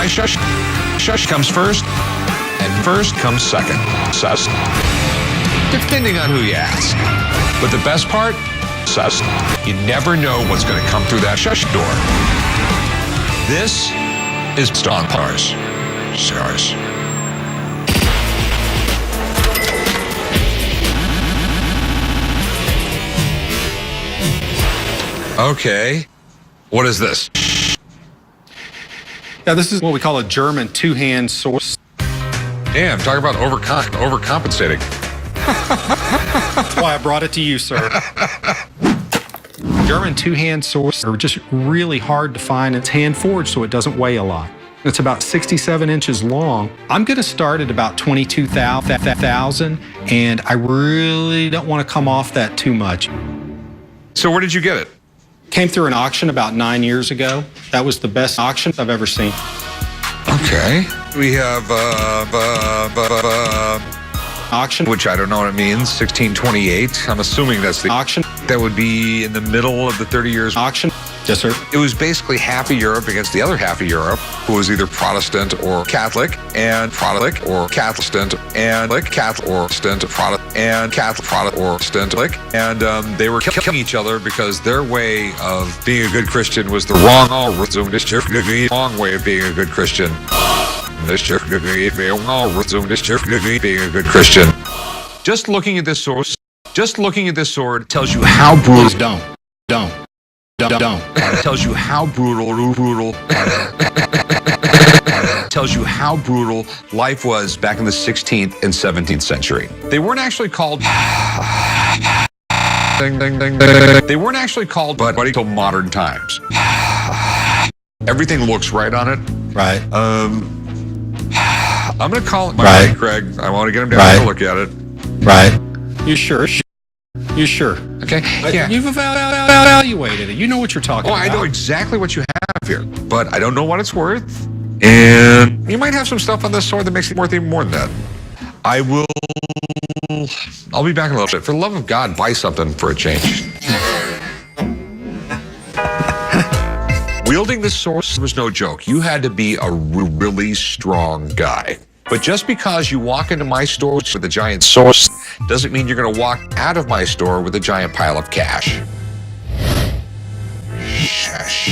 My shush comes first, and first comes second. Sus. Depending on who you ask. But the best part? Sus. You never know what's going to come through that shush door. This is Stawn Pars. Stars. Okay. What is this? Yeah, this is what we call a German two-hand source. Damn, talk about overcompensating. That's why I brought it to you, sir. German two-hand source are just really hard to find. It's hand-forged, so it doesn't weigh a lot. It's about 67 inches long. I'm going to start at about 22,000, and I really don't want to come off that too much. So where did you get it? Came through an auction about 9 years ago. That was the best auction I've ever seen. Okay. We have Auction, which I don't know what it means, 1628. I'm assuming that's the auction. That would be in the middle of the 30 years. Auction. Yes, sir. It was basically half of Europe against the other half of Europe, who was either Protestant or Catholic, and Protestant or Catholic, and Catholic or Protestant, and Catholic or Catholic, and they were killing each other because their way of being a good Christian was the wrong way of being a good Christian. Being a good Christian. Just looking at this source, tells you how brutal. Don't. Tells you how brutal. Tells you how brutal life was back in the 16th and 17th century. They weren't actually called. They weren't actually called buddy till modern times. Everything looks right on it. Right. I'm going to call it my right. buddy Craig. I want to get him down to look at it. Right. You sure? You sure? Okay. Yeah. You've evaluated it. You know what you're talking about. I know exactly what you have here, but I don't know what it's worth. And you might have some stuff on this sword that makes it worth even more than that. I'll be back in a little bit. For the love of God, buy something for a change. Wielding this sword was no joke. You had to be a really strong guy. But just because you walk into my store with a giant sword doesn't mean you're going to walk out of my store with a giant pile of cash. Shush.